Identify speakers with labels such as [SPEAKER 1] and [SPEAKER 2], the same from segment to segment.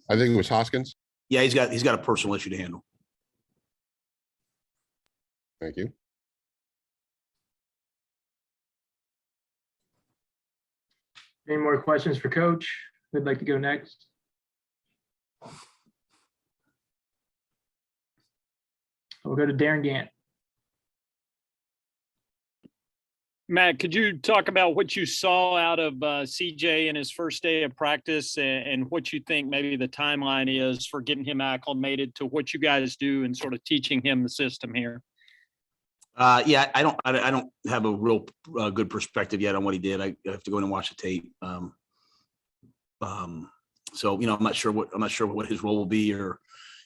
[SPEAKER 1] I think it was Hoskins.
[SPEAKER 2] Yeah, he's got a personal issue to handle.
[SPEAKER 1] Thank you.
[SPEAKER 3] Any more questions for Coach? Who'd like to go next? We'll go to Darren Gant.
[SPEAKER 4] Matt, could you talk about what you saw out of CJ in his first day of practice and what you think maybe the timeline is for getting him acclimated to what you guys do and sort of teaching him the system here?
[SPEAKER 2] Yeah, I don't have a real good perspective yet on what he did. I have to go in and watch the tape. So I'm not sure what his role will be or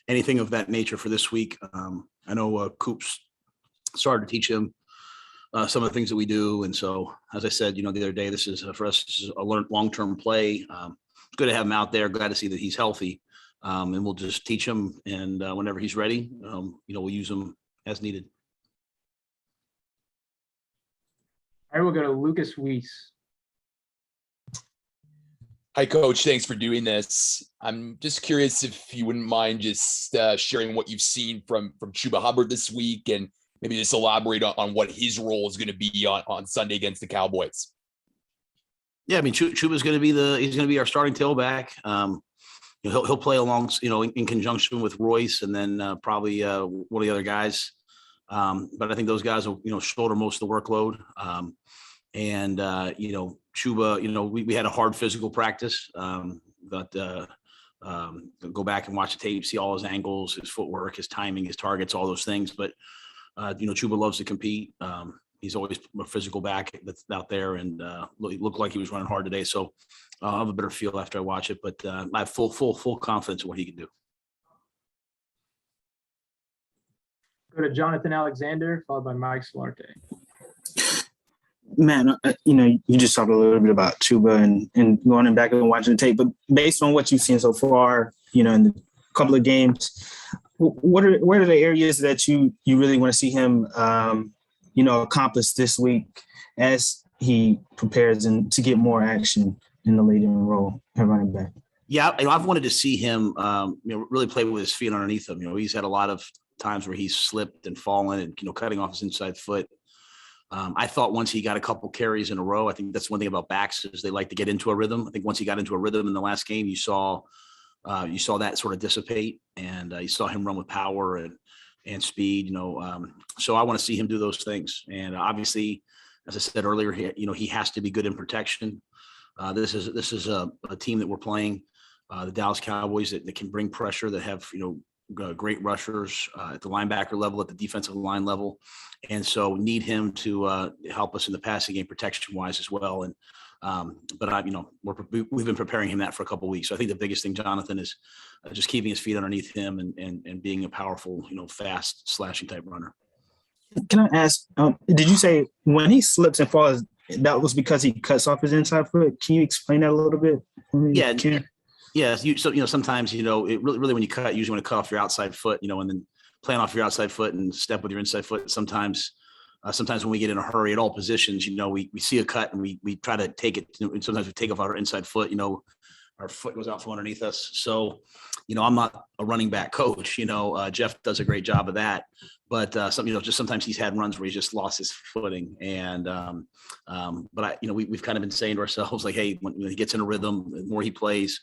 [SPEAKER 2] anything of that nature for this week. I know Coops started to teach him some of the things that we do, and so as I said, the other day, this is for us. This is a long-term play. It's good to have him out there. Glad to see that he's healthy, and we'll just teach him. And whenever he's ready, we'll use him as needed.
[SPEAKER 3] All right, we'll go to Lucas Weiss.
[SPEAKER 5] Hi, Coach. Thanks for doing this. I'm just curious if you wouldn't mind just sharing what you've seen from Chuba Hubbard this week, and maybe just elaborate on what his role is going to be on Sunday against the Cowboys.
[SPEAKER 2] Yeah, I mean, Chuba's going to be our starting tailback. He'll play along, in conjunction with Royce, and then probably one of the other guys. But I think those guys will, shoulder most of the workload. Chuba, we had a hard physical practice, but go back and watch the tape, see all his angles, his footwork, his timing, his targets, all those things. But, Chuba loves to compete. He's always a physical back that's out there, and looked like he was running hard today. So I'll have a better feel after I watch it, but I have full confidence in what he can do.
[SPEAKER 3] Go to Jonathan Alexander, followed by Mike Solarte.
[SPEAKER 6] Man, you just talked a little bit about Chuba and going back and watching the tape, but based on what you've seen so far, in the couple of games, what are the areas that you really want to see him, accomplish this week as he prepares to get more action in the leading role at running back?
[SPEAKER 2] Yeah, I've wanted to see him, really play with his feet underneath him. He's had a lot of times where he's slipped and fallen and, cutting off his inside foot. I thought once he got a couple carries in a row, I think that's one thing about backs is they like to get into a rhythm. I think once he got into a rhythm in the last game, you saw that sort of dissipate, and you saw him run with power and speed, so I want to see him do those things. And obviously, as I said earlier, he has to be good in protection. This is a team that we're playing, the Dallas Cowboys, that can bring pressure, that have, great rushers at the linebacker level, at the defensive line level. And so need him to help us in the passing game protection wise as well. And, but we've been preparing him that for a couple of weeks. So I think the biggest thing, Jonathan, is just keeping his feet underneath him and being a powerful, fast slashing type runner.
[SPEAKER 6] Can I ask, did you say when he slips and falls, that was because he cuts off his inside foot? Can you explain that a little bit?
[SPEAKER 2] Yeah. Yeah. So, sometimes, it really, when you cut, usually want to cut off your outside foot, and then playing off your outside foot and step with your inside foot. Sometimes when we get in a hurry at all positions, we see a cut and we try to take it. And sometimes we take off our inside foot, our foot goes out from underneath us. So, I'm not a running back coach, Jeff does a great job of that, but just sometimes he's had runs where he's just lost his footing. And, but we've kind of been saying to ourselves, like, hey, when he gets in a rhythm, the more he plays,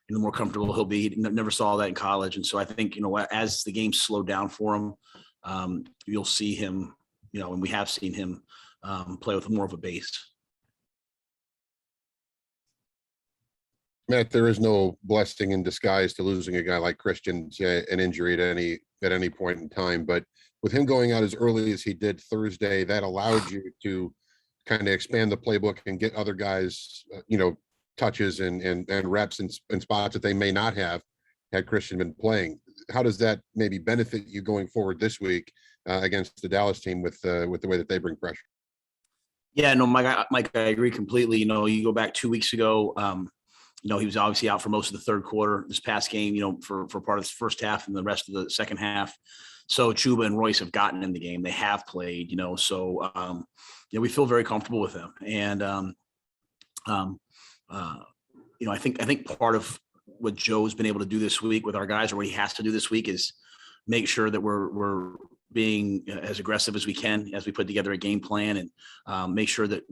[SPEAKER 2] the more comfortable he'll be. Never saw that in college. And so I think, as the game slowed down for him, you'll see him, and we have seen him play with more of a base.
[SPEAKER 1] Matt, there is no blessing in disguise to losing a guy like Christian to an injury at any point in time. But with him going out as early as he did Thursday, that allowed you to kind of expand the playbook and get other guys, touches and reps and spots that they may not have had Christian been playing. How does that maybe benefit you going forward this week against the Dallas team with the way that they bring pressure?
[SPEAKER 2] Yeah, no, Mike, I agree completely. You go back 2 weeks ago, he was obviously out for most of the third quarter this past game, for part of the first half and the rest of the second half. So Chuba and Royce have gotten in the game. They have played, so, we feel very comfortable with them. And, I think part of what Joe's been able to do this week with our guys, or what he has to do this week, is make sure that we're being as aggressive as we can as we put together a game plan, and make sure that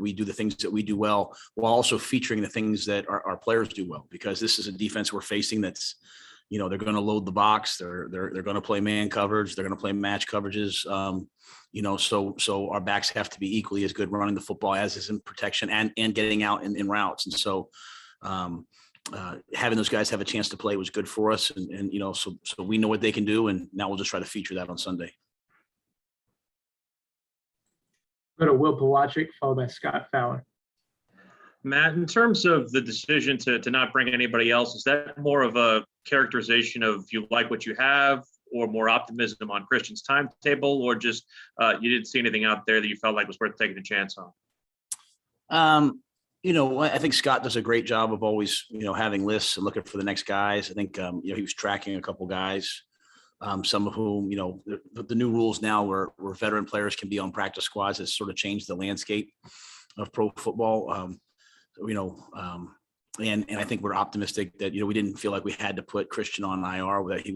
[SPEAKER 2] we do the things that we do well, while also featuring the things that our players do well, because this is a defense we're facing that's, they're going to load the box. They're going to play man coverage. They're going to play match coverages. So our backs have to be equally as good running the football as is in protection and getting out in routes. And so having those guys have a chance to play was good for us. And so we know what they can do. And now we'll just try to feature that on Sunday.
[SPEAKER 3] Go to Will Pawachik, followed by Scott Fowler.
[SPEAKER 7] Matt, in terms of the decision to not bring anybody else, is that more of a characterization of you like what you have, or more optimism on Christian's timetable, or just you didn't see anything out there that you felt like was worth taking a chance on?
[SPEAKER 2] I think Scott does a great job of always, having lists and looking for the next guys. I think, he was tracking a couple guys, some of whom, the new rules now where veteran players can be on practice squads has sort of changed the landscape of pro football. And I think we're optimistic that, we didn't feel like we had to put Christian on IR, that he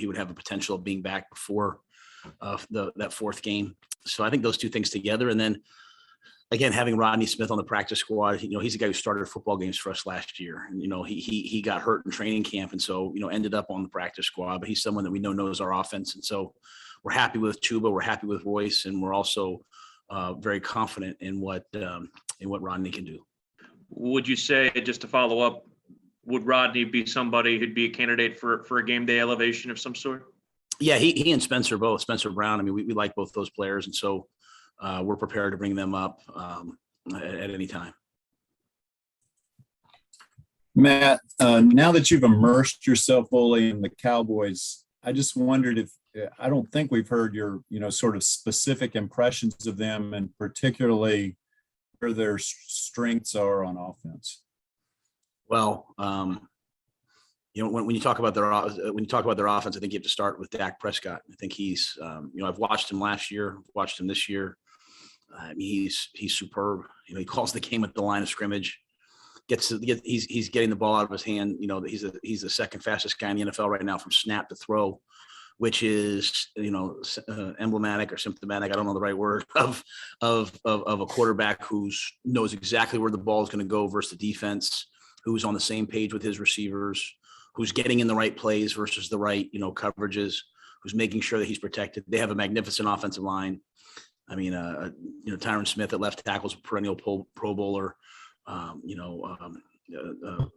[SPEAKER 2] would have a potential of being back before that fourth game. So I think those two things together. And then again, having Rodney Smith on the practice squad, he's a guy who started football games for us last year, and, he got hurt in training camp. And so, ended up on the practice squad, but he's someone that we know knows our offense. And so we're happy with Chuba, we're happy with Royce, and we're also very confident in what Rodney can do.
[SPEAKER 7] Would you say, just to follow up, would Rodney be somebody who'd be a candidate for a game day elevation of some sort?
[SPEAKER 2] Yeah, he and Spencer Brown. I mean, we like both those players. And so we're prepared to bring them up at any time.
[SPEAKER 8] Matt, now that you've immersed yourself fully in the Cowboys, I just wondered if, I don't think we've heard your, sort of specific impressions of them, and particularly where their strengths are on offense.
[SPEAKER 2] Well, when you talk about their offense, I think you have to start with Dak Prescott. I think he's, I've watched him last year, watched him this year. He's superb. He calls the game at the line of scrimmage. He's getting the ball out of his hand. He's the second fastest guy in the NFL right now from snap to throw, which is, emblematic or symptomatic, I don't know the right word, of a quarterback who knows exactly where the ball is going to go versus the defense, who's on the same page with his receivers, who's getting in the right plays versus the right, coverages, who's making sure that he's protected. They have a magnificent offensive line. I mean, Tyron Smith at left tackle is a perennial Pro Bowler.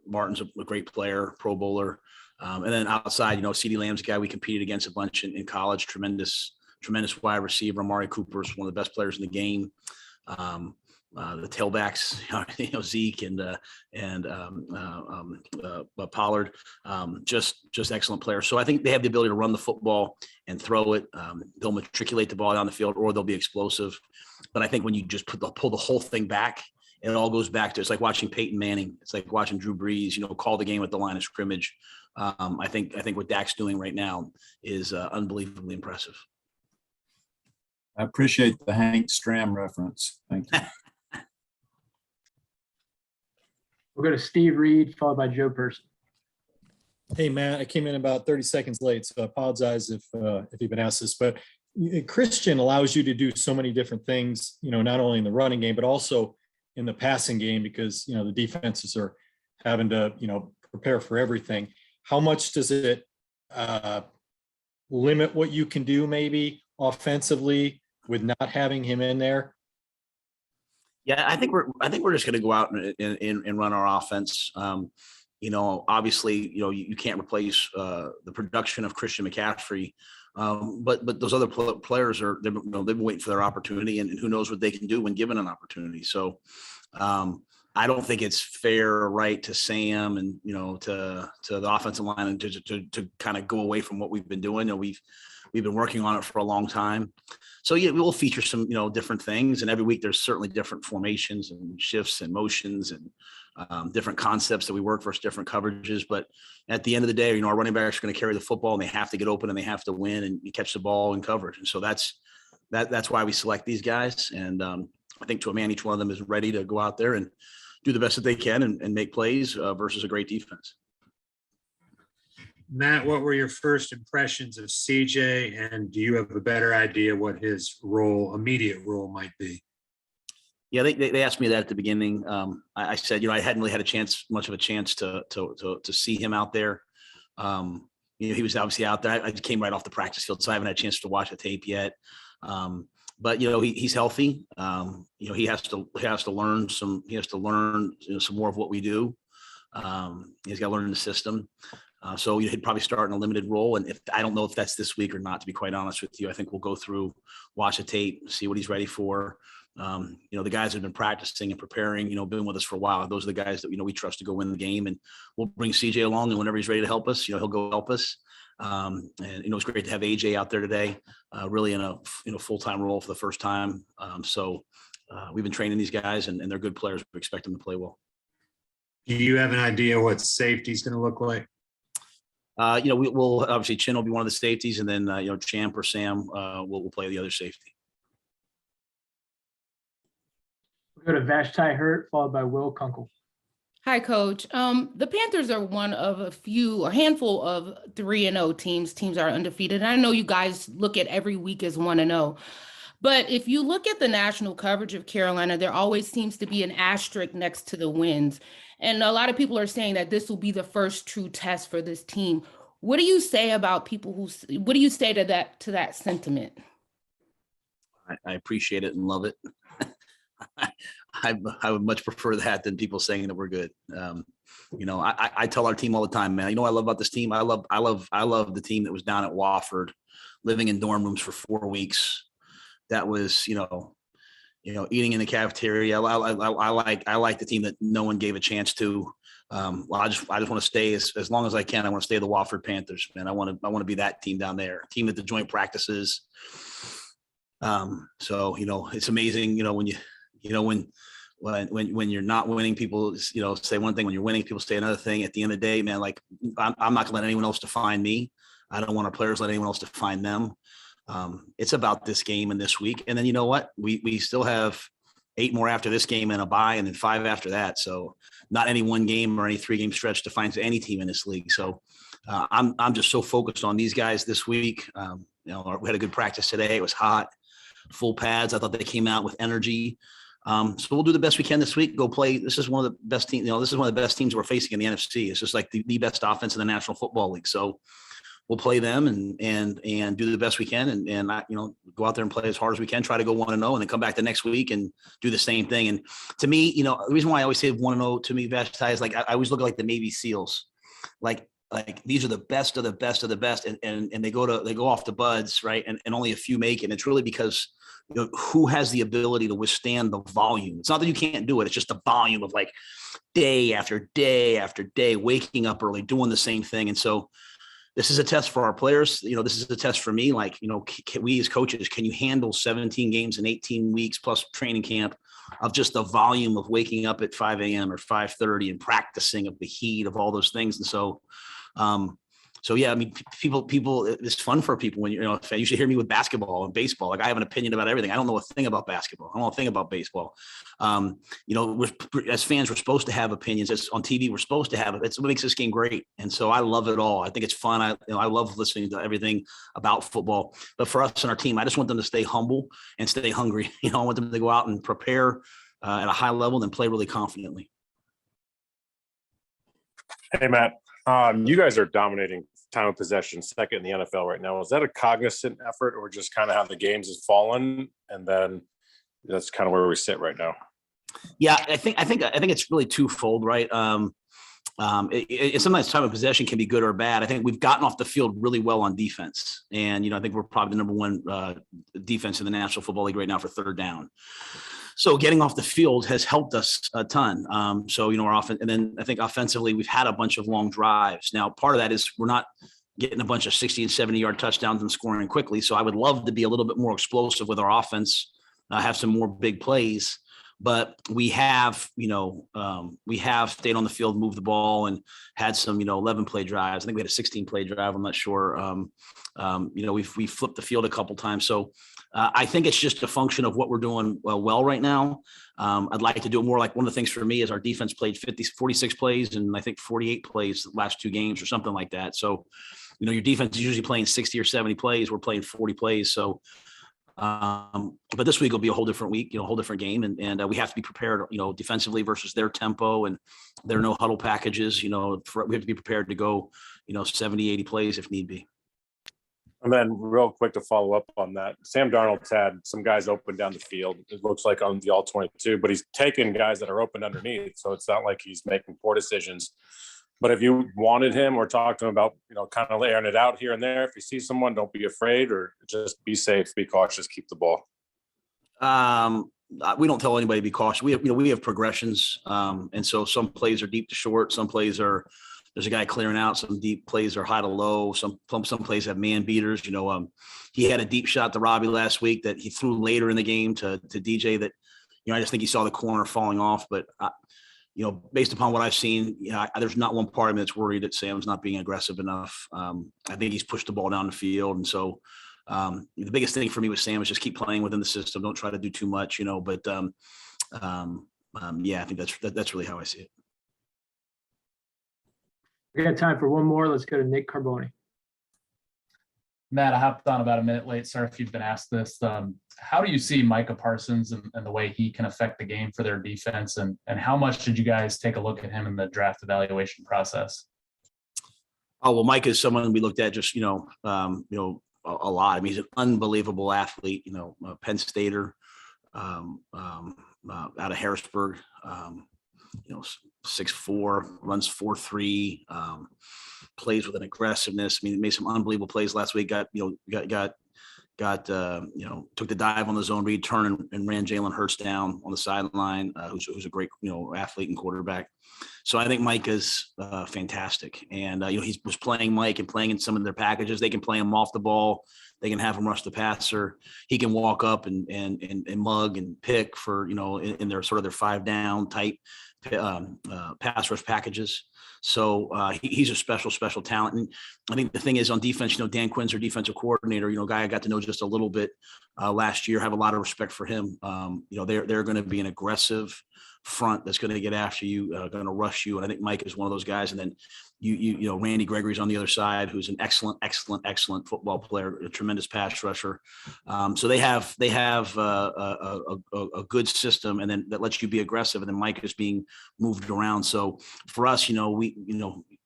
[SPEAKER 2] Martin's a great player, Pro Bowler. And then outside, CeeDee Lamb's a guy we competed against a bunch in college. Tremendous wide receiver. Amari Cooper is one of the best players in the game. The tailbacks, Zeke and Pollard, just excellent players. So I think they have the ability to run the football and throw it. They'll matriculate the ball down the field, or they'll be explosive. But I think when you just pull the whole thing back, it all goes back to, it's like watching Peyton Manning. It's like watching Drew Brees, call the game at the line of scrimmage. I think what Dak's doing right now is unbelievably impressive.
[SPEAKER 8] I appreciate the Hank Stram reference. Thank you.
[SPEAKER 3] We'll go to Steve Reed, followed by Joe Person.
[SPEAKER 9] Hey, Matt, I came in about 30 seconds late, so I apologize if you've been asked this, but Christian allows you to do so many different things, not only in the running game, but also in the passing game, because, the defenses are having to, prepare for everything. How much does it limit what you can do maybe offensively with not having him in there?
[SPEAKER 2] Yeah, I think we're just going to go out and run our offense. Obviously, you can't replace the production of Christian McCaffrey, but those other players they've been waiting for their opportunity, and who knows what they can do when given an opportunity. So I don't think it's fair or right to Sam and to the offensive line and to kind of go away from what we've been doing. We've been working on it for a long time. So yeah, we will feature some, different things. And every week there's certainly different formations and shifts and motions and different concepts that we work versus different coverages. But at the end of the day, our running backs are going to carry the football, and they have to get open, and they have to win, and you catch the ball in coverage. And so that's why we select these guys. And I think to a man, each one of them is ready to go out there and do the best that they can and make plays versus a great defense.
[SPEAKER 10] Matt, what were your first impressions of CJ, and do you have a better idea what his immediate role might be?
[SPEAKER 2] Yeah, they asked me that at the beginning. I said, I hadn't really had much of a chance to see him out there. He was obviously out there. I came right off the practice field, so I haven't had a chance to watch the tape yet. But he's healthy. He has to learn some more of what we do. He's got to learn the system. So he'd probably start in a limited role. And I don't know if that's this week or not, to be quite honest with you. I think we'll go through, watch the tape, see what he's ready for. The guys have been practicing and preparing, been with us for a while. Those are the guys that, we trust to go win the game, and we'll bring CJ along, and whenever he's ready to help us, he'll go help us. And it's great to have AJ out there today, really in a full-time role for the first time. So we've been training these guys, and they're good players. We expect them to play well.
[SPEAKER 10] Do you have an idea what safety is going to look like?
[SPEAKER 2] We'll obviously Chin will be one of the safeties, and then Champ or Sam will play the other safety.
[SPEAKER 3] We'll go to Vashti Hurt, followed by Will Kunkel.
[SPEAKER 11] Hi, Coach. The Panthers are one of a handful of 3-0 teams. Teams are undefeated. And I know you guys look at every week as 1-0. But if you look at the national coverage of Carolina, there always seems to be an asterisk next to the wins. And a lot of people are saying that this will be the first true test for this team. What do you say about what do you say to that sentiment?
[SPEAKER 2] I appreciate it and love it. I would much prefer that than people saying that we're good. I tell our team all the time, man, I love about this team. I love the team that was down at Wofford, living in dorm rooms for 4 weeks. That was, eating in the cafeteria. I like the team that no one gave a chance to. I just want to stay as long as I can. I want to stay the Wofford Panthers, man. I want to be that team down there, team at the joint practices. So it's amazing, when you're not winning, people say one thing. When you're winning, people say another thing. At the end of the day, man, like I'm not gonna let anyone else define me. I don't want our players let anyone else define them. It's about this game and this week. And then you know what? We still have 8 more after this game and a bye, and then 5 after that. So not any one game or any 3-game stretch defines any team in this league. So I'm just so focused on these guys this week. We had a good practice today. It was hot, full pads. I thought they came out with energy. So we'll do the best we can this week. Go play. This is one of the best teams. This is one of the best teams we're facing in the NFC. It's just like the best offense in the National Football League. So we'll play them and do the best we can and go out there and play as hard as we can. Try to go 1-0 and then come back the next week and do the same thing. And to me, the reason why I always say 1-0 to me, Vashti, is like I always look at like the Navy SEALs, like these are the best of the best of the best, and they go off the buds, right? And only a few make it. And it's really because who has the ability to withstand the volume. It's not that you can't do it. It's just the volume of like day after day after day, waking up early, doing the same thing. And so this is a test for our players. This is a test for me. Like, we as coaches, can you handle 17 games in 18 weeks plus training camp of just the volume of waking up at 5 a.m. or 5:30 and practicing, of the heat of all those things. And so, yeah, I mean, people, it's fun for people when you should hear me with basketball and baseball. Like I have an opinion about everything. I don't know a thing about basketball. I don't know a thing about baseball. As fans, we're supposed to have opinions. As on TV, we're supposed to have it. It's what makes this game great. And so I love it all. I think it's fun. I love listening to everything about football. But for us and our team, I just want them to stay humble and stay hungry. I want them to go out and prepare at a high level and play really confidently.
[SPEAKER 12] Hey, Matt. You guys are dominating time of possession, second in the NFL right now. Is that a cognizant effort or just kind of how the games has fallen? And then that's kind of where we sit right now.
[SPEAKER 2] Yeah, I think it's really twofold, right? Sometimes time of possession can be good or bad. I think we've gotten off the field really well on defense. And, I think we're probably the number one defense in the National Football League right now for third down. So getting off the field has helped us a ton. Our offense, and then I think offensively, we've had a bunch of long drives. Now, part of that is we're not getting a bunch of 60 and 70-yard touchdowns and scoring quickly. So I would love to be a little bit more explosive with our offense, have some more big plays. but we have stayed on the field, moved the ball, and had some 11 play drives. I think we had a 16 play drive. I'm not sure. We flipped the field a couple times. So I think it's just a function of what we're doing well right now. I'd like to do it more. Like one of the things for me is our defense played 46 plays and I think 48 plays the last 2 games or something like that. So, your defense is usually playing 60 or 70 plays. We're playing 40 plays. So, but this week will be a whole different week, a whole different game. And we have to be prepared, defensively versus their tempo and their no huddle packages. We have to be prepared to go, 70, 80 plays if need be.
[SPEAKER 12] And then real quick to follow up on that, Sam Darnold's had some guys open down the field. It looks like on the all 22, but he's taken guys that are open underneath. So it's not like he's making poor decisions. But if you wanted him or talked to him about, kind of airing it out here and there, if you see someone, don't be afraid or just be safe, be cautious, keep the ball.
[SPEAKER 2] We don't tell anybody to be cautious. We have progressions. And so some plays are deep to short. Some plays there's a guy clearing out. Some deep plays are high to low. Some plays have man beaters. He had a deep shot to Robbie last week that he threw later in the game to DJ that, I just think he saw the corner falling off, but based upon what I've seen, there's not one part of me that's worried that Sam's not being aggressive enough. I think he's pushed the ball down the field. And so the biggest thing for me with Sam is just keep playing within the system. Don't try to do too much, but I think that's really how I see it.
[SPEAKER 3] We got time for one more. Let's go to Nick Carboni.
[SPEAKER 13] Matt, I hopped on about a minute late. Sorry if you've been asked this. How do you see Micah Parsons and the way he can affect the game for their defense? And how much did you guys take a look at him in the draft evaluation process?
[SPEAKER 2] Oh, well, Micah is someone we looked at just, a lot. I mean, he's an unbelievable athlete, Penn Stater, out of Harrisburg, 6'4", runs 4.3, plays with an aggressiveness. I mean, he made some unbelievable plays last week. Took the dive on the zone read, turn and ran Jalen Hurts down on the sideline, who's a great, athlete and quarterback. So I think Mike is fantastic. And, he was playing Mike and playing in some of their packages. They can play him off the ball. They can have him rush the passer. He can walk up and mug and pick for, in their sort of their 5 down type pass rush packages. So he's a special talent. And I think the thing is on defense, Dan Quinn's our defensive coordinator, a guy I got to know just a little bit last year, have a lot of respect for him. They're going to be an aggressive front that's going to get after you, going to rush you. And I think Mike is one of those guys. And then Randy Gregory's on the other side, who's an excellent football player, a tremendous pass rusher. So they have a good system, and then that lets you be aggressive. And then Mike is being moved around. So for us,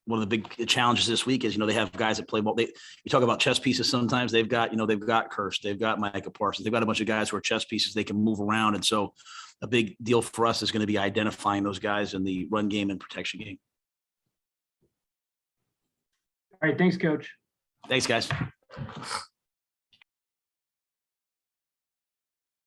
[SPEAKER 2] one of the big challenges this week is, they have guys that play ball. You talk about chess pieces. Sometimes they've got Kirst, they've got Micah Parsons, they've got a bunch of guys who are chess pieces. They can move around. And so a big deal for us is going to be identifying those guys in the run game and protection game.
[SPEAKER 3] All right. Thanks, Coach.
[SPEAKER 2] Thanks, guys.